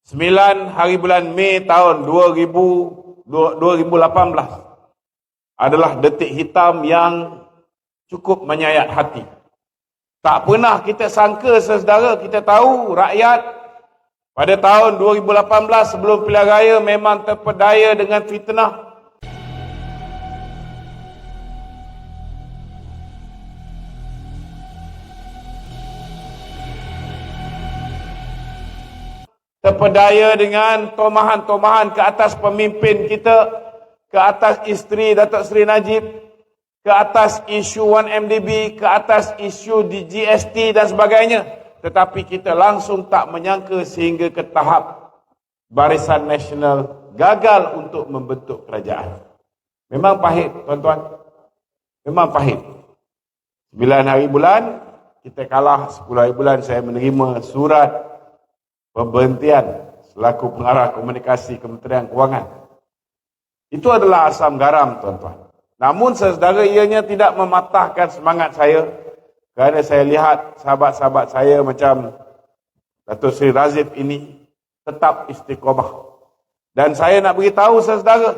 9 hari bulan Mei tahun 2018 adalah detik hitam yang cukup menyayat hati. Tak pernah kita sangka, saudara, kita tahu rakyat pada tahun 2018 sebelum pilihan raya memang terpedaya dengan fitnah. Terpedaya dengan tomahan-tomahan ke atas pemimpin kita, ke atas isteri Datuk Seri Najib, ke atas isu 1MDB, ke atas isu di GST dan sebagainya. Tetapi kita langsung tak menyangka sehingga ke tahap Barisan Nasional gagal untuk membentuk kerajaan. Memang pahit, tuan-tuan. Memang pahit. 9 hari bulan, kita kalah. 10 hari bulan saya menerima surat pemberhentian selaku pengarah komunikasi Kementerian Kewangan. Itu adalah asam garam, tuan-tuan. Namun saudara, ianya tidak mematahkan semangat saya, kerana saya lihat sahabat-sahabat saya macam Datuk Seri Razif ini tetap istiqomah. Dan saya nak beritahu saudara,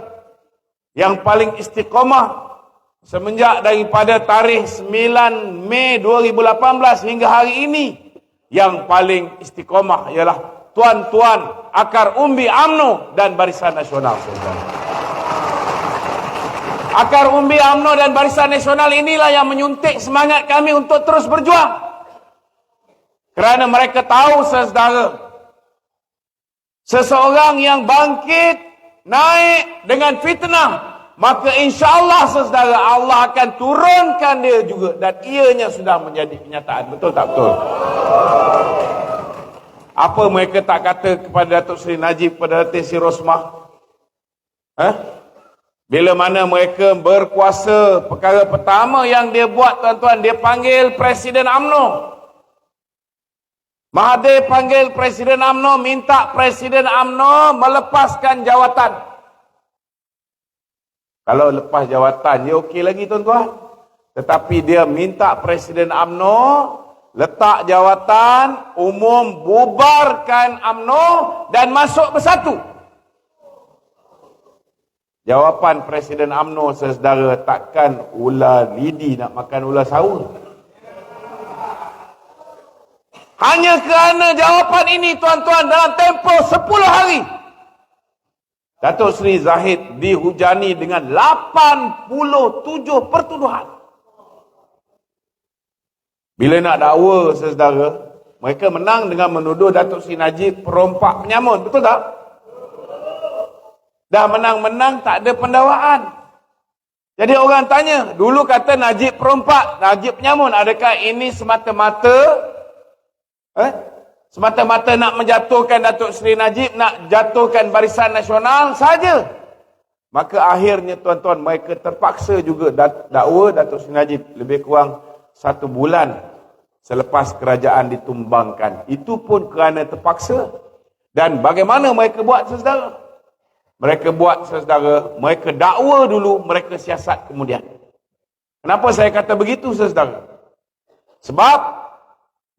yang paling istiqomah semenjak daripada tarikh 9 Mei 2018 hingga hari ini, yang paling istiqomah ialah tuan-tuan akar umbi UMNO dan Barisan Nasional, saudara. Akar umbi UMNO dan Barisan Nasional inilah yang menyuntik semangat kami untuk terus berjuang. Kerana mereka tahu, saudara, seseorang yang bangkit, naik dengan fitnah, maka insya-Allah, saudara, Allah akan turunkan dia juga, dan ianya sudah menjadi kenyataan. Betul tak betul? Apa mereka tak kata kepada Datuk Seri Najib, kepada Datuk Seri Rosmah? Bila mana mereka berkuasa, perkara pertama yang dia buat, tuan-tuan, dia panggil Presiden UMNO. Mahathir panggil Presiden UMNO, minta Presiden UMNO melepaskan jawatan. Kalau lepas jawatan, dia okey lagi, tuan-tuan. Tetapi dia minta Presiden UMNO letak jawatan umum, bubarkan UMNO dan masuk bersatu. Jawapan Presiden UMNO, saudara, takkan ular lidi nak makan ular sawa. Hanya kerana jawapan ini, tuan-tuan, dalam tempoh 10 hari, Datuk Seri Zahid dihujani dengan 87 pertuduhan. Bila nak dakwa, saudara, mereka menang dengan menuduh Datuk Seri Najib perompak penyamun. Betul tak? Dah menang-menang, tak ada pendakwaan. Jadi orang tanya, dulu kata Najib perompak, Najib penyamun. Adakah ini semata-mata semata-mata nak menjatuhkan Datuk Seri Najib, nak jatuhkan Barisan Nasional saja? Maka akhirnya, tuan-tuan, mereka terpaksa juga dakwa Datuk Seri Najib lebih kurang 1 bulan selepas kerajaan ditumbangkan. Itu pun kerana terpaksa. Dan bagaimana mereka buat, saudara? Mereka buat, saudara, mereka dakwa dulu, mereka siasat kemudian. Kenapa saya kata begitu, saudara? Sebab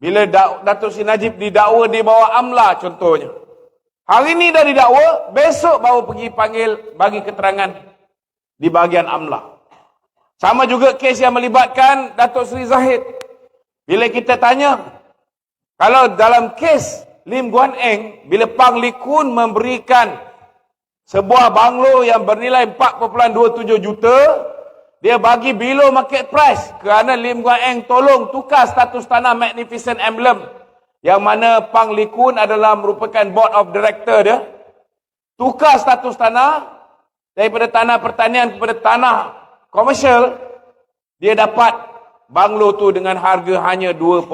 bila Datuk Seri Najib didakwa di bawah AMLA, contohnya, hari ini dah didakwa, besok baru pergi panggil bagi keterangan di bahagian AMLA. Sama juga kes yang melibatkan Datuk Seri Zahid. Bila kita tanya, kalau dalam kes Lim Guan Eng, bila Pang Likun memberikan sebuah banglo yang bernilai 4.27 juta, dia bagi below market price kerana Lim Guan Eng tolong tukar status tanah Magnificent Emblem, yang mana Pang Likun adalah merupakan board of director dia. Tukar status tanah daripada tanah pertanian kepada tanah komersial, dia dapat banglo tu dengan harga hanya 2.8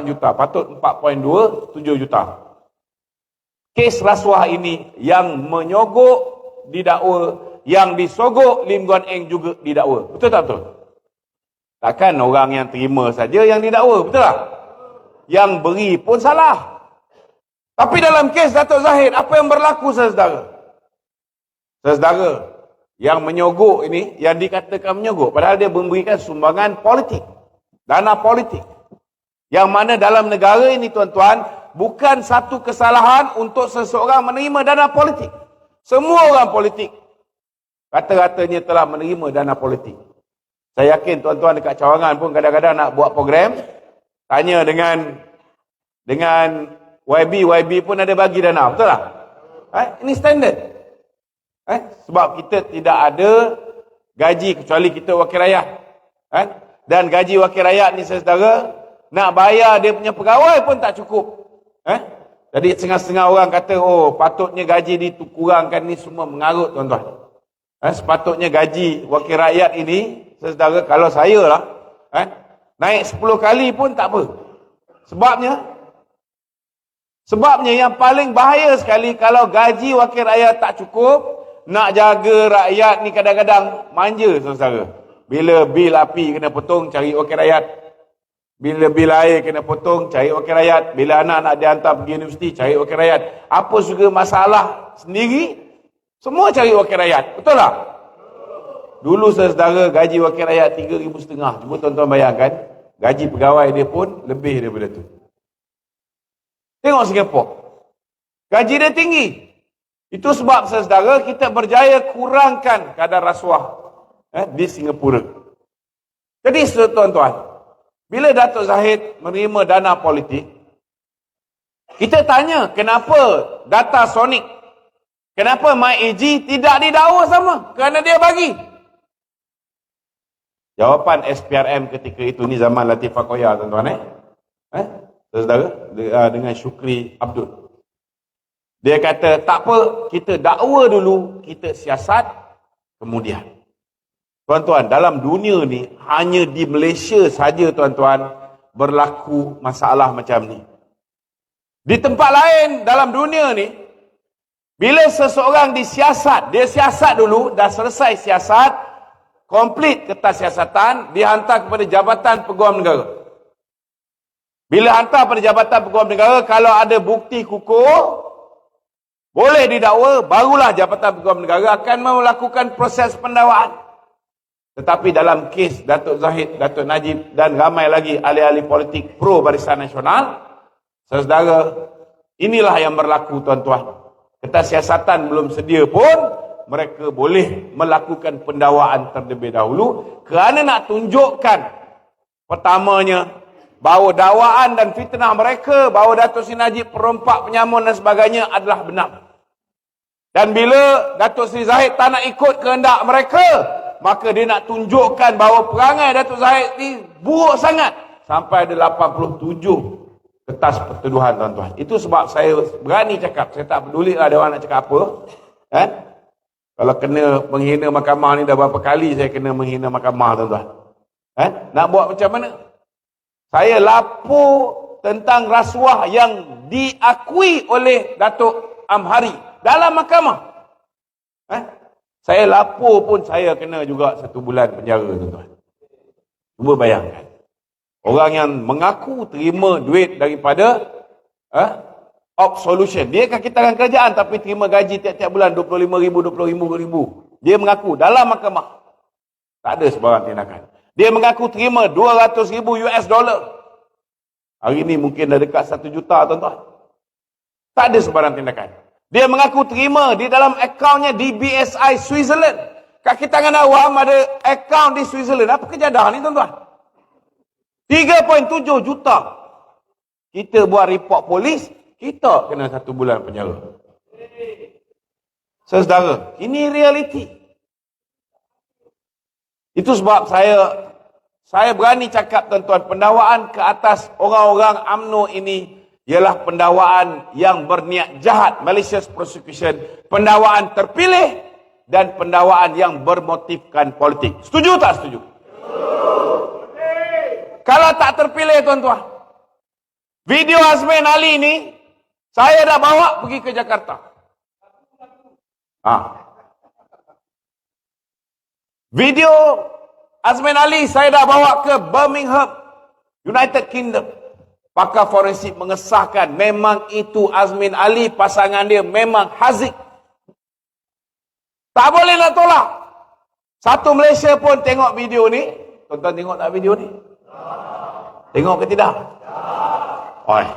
juta, patut 4.27 juta. Kes rasuah ini yang menyogok didakwa, yang disogok Lim Guan Eng juga didakwa. Betul tak betul? Takkan orang yang terima saja yang didakwa, betul tak? Yang beri pun salah. Tapi dalam kes Datuk Zahid, apa yang berlaku, saudara? Saudara, yang menyogok ini, yang dikatakan menyogok, padahal dia memberikan sumbangan politik, dana politik. Yang mana dalam negara ini, tuan-tuan, bukan satu kesalahan untuk seseorang menerima dana politik. Semua orang politik kata-katanya telah menerima dana politik. Saya yakin tuan-tuan dekat cawangan pun kadang-kadang nak buat program, tanya dengan YB pun ada bagi dana, betul tak? Ini standard. Sebab kita tidak ada gaji kecuali kita wakil rakyat. Dan gaji wakil rakyat ni saudara, nak bayar dia punya pegawai pun tak cukup. Jadi setengah-setengah orang kata, oh patutnya gaji dikurangkan, ni semua mengarut tuan-tuan. Sepatutnya gaji wakil rakyat ini, saudara, kalau saya lah, naik 10 kali pun tak apa. Sebabnya yang paling bahaya sekali kalau gaji wakil rakyat tak cukup, nak jaga rakyat ni kadang-kadang manja, saudara. Bila bil api kena potong, cari wakil rakyat. Bila bil air kena potong, cari wakil rakyat. Bila anak nak dihantar pergi universiti, cari wakil rakyat. Apa juga masalah sendiri, semua cari wakil rakyat. Betul tak? Dulu saudara gaji wakil rakyat 3,500. Cuba tuan-tuan bayangkan, gaji pegawai dia pun lebih daripada tu. Tengok Singapura. Gaji dia tinggi. Itu sebab saudara kita berjaya kurangkan kadar rasuah di Singapura. Jadi tuan-tuan, bila Datuk Zahid menerima dana politik, kita tanya kenapa Data Sonic, kenapa MyAG tidak didakwa sama? Kerana dia bagi. Jawapan SPRM ketika itu ni zaman Latifah Koya, tuan-tuan. Saudara, dengan Syukri Abdul. Dia kata, tak apa, kita dakwa dulu, kita siasat kemudian. Tuan-tuan, dalam dunia ni, hanya di Malaysia saja tuan-tuan, berlaku masalah macam ni. Di tempat lain dalam dunia ni, bila seseorang disiasat, dia siasat dulu, dah selesai siasat, komplit kertas siasatan, dihantar kepada Jabatan Peguam Negara. Bila hantar pada Jabatan Peguam Negara, kalau ada bukti kukuh, boleh didakwa, barulah Jabatan Peguam Negara akan melakukan proses pendakwaan. Tetapi dalam kes Datuk Zahid, Datuk Najib dan ramai lagi ahli-ahli politik pro Barisan Nasional, saudara, inilah yang berlaku tuan-tuan. Kertas siasatan belum sedia pun, mereka boleh melakukan pendakwaan terlebih dahulu kerana nak tunjukkan pertamanya bahawa dakwaan dan fitnah mereka bahawa Datuk Seri Najib perompak, penyamun dan sebagainya adalah benar. Dan bila Datuk Seri Zahid tak nak ikut kehendak mereka, maka dia nak tunjukkan bahawa perangai Datuk Zahid ni buruk sangat. Sampai ada 87 kertas pertuduhan tuan-tuan. Itu sebab saya berani cakap, saya tak peduli lah ada orang nak cakap apa. Kalau kena menghina mahkamah ni dah berapa kali saya kena menghina mahkamah tuan-tuan. Nak buat macam mana? Saya lapor tentang rasuah yang diakui oleh Datuk Amhari dalam mahkamah. Saya lapor pun saya kena juga 1 bulan penjara, tuan-tuan. Cuba bayangkan. Orang yang mengaku terima duit daripada Ops Solution. Dia kakitangan kerajaan tapi terima gaji tiap-tiap bulan 25,000, 20,000. Dia mengaku dalam mahkamah. Tak ada sebarang tindakan. Dia mengaku terima 200,000 US dollar. Hari ini mungkin dah dekat 1 juta, tuan-tuan. Tak ada sebarang tindakan. Dia mengaku terima di dalam akaunnya di BSI Switzerland. Kaki tangan awam ada akaun di Switzerland. Apa kejadah ni, tuan-tuan? 3.7 juta. Kita buat report polis, kita kena 1 bulan penjara. Saudara, ini realiti. Itu sebab saya berani cakap, tuan-tuan, pendakwaan ke atas orang-orang UMNO ini ialah pendakwaan yang berniat jahat, malicious prosecution, pendakwaan terpilih dan pendakwaan yang bermotifkan politik. Setuju tak setuju? Kalau tak terpilih, tuan-tuan, video Azmin Ali ni saya dah bawa pergi ke Jakarta. Video Azmin Ali saya dah bawa ke Birmingham, United Kingdom. Pakar forensik mengesahkan memang itu Azmin Ali, pasangan dia memang Haziq. Tak boleh nak tolak. Satu Malaysia pun tengok video ni. Tuan-tuan tengok tak video ni? Tengok ke tidak? Oi,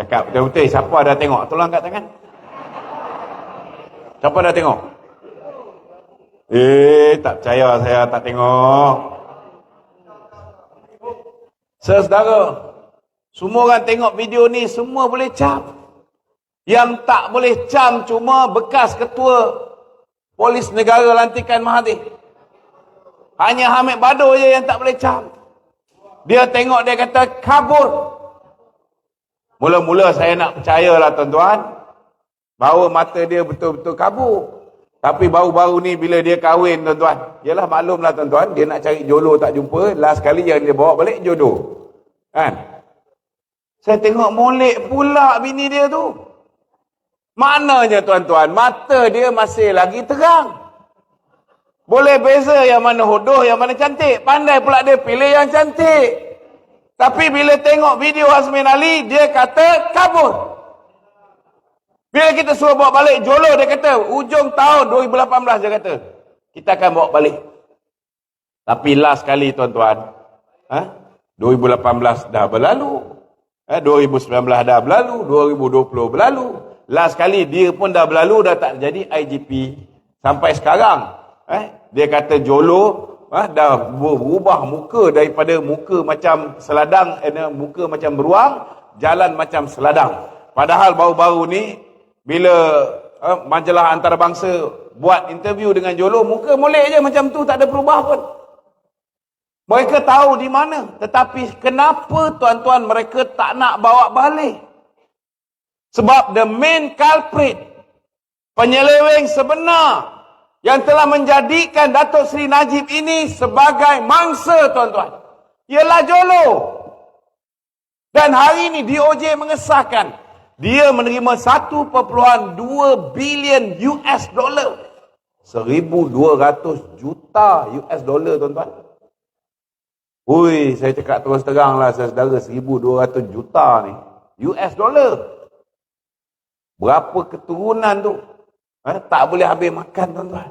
Cakap betul-betul, siapa dah tengok? Tolong angkat tangan. Siapa dah tengok? Tak percaya saya tak tengok. Saudara, semua orang tengok video ni, semua boleh cam. Yang tak boleh cam cuma bekas ketua Polis Negara lantikan Mahathir. Hanya Hamid Bador je yang tak boleh cam. Dia tengok, dia kata kabur. Mula-mula saya nak percayalah tuan-tuan, bahawa mata dia betul-betul kabur. Tapi baru-baru ni bila dia kahwin tuan-tuan, yalah maklumlah tuan-tuan, dia nak cari jodoh tak jumpa, last kali yang dia bawa balik jodoh. Kan? Saya tengok molek pula bini dia tu. Maknanya tuan-tuan, mata dia masih lagi terang. Boleh beza yang mana hodoh, yang mana cantik. Pandai pula dia pilih yang cantik. Tapi bila tengok video Azmin Ali, dia kata kabur. Bila kita suruh bawa balik Jolo, dia kata ujung tahun 2018, dia kata kita akan bawa balik. Tapi last kali tuan-tuan, 2018 dah berlalu, 2019 dah berlalu, 2020 berlalu. Last kali dia pun dah berlalu, dah tak jadi IGP. Sampai sekarang dia kata Jolo dah berubah muka daripada muka macam seladang, muka macam beruang, jalan macam seladang. Padahal baru-baru ni bila majalah antarabangsa buat interview dengan Jolo, muka molek je macam tu, tak ada berubah pun. Mereka tahu di mana. Tetapi kenapa tuan-tuan mereka tak nak bawa balik? Sebab the main culprit, penyeleweng sebenar yang telah menjadikan Datuk Seri Najib ini sebagai mangsa tuan-tuan, ialah Jolo. Dan hari ini DOJ mengesahkan dia menerima 1.2 bilion US dollar. 1,200 juta US dollar tuan-tuan. Ui, saya cakap terus terang lah saudara, 1,200 juta ni US dollar. Berapa keturunan tu tak boleh habis makan tuan-tuan.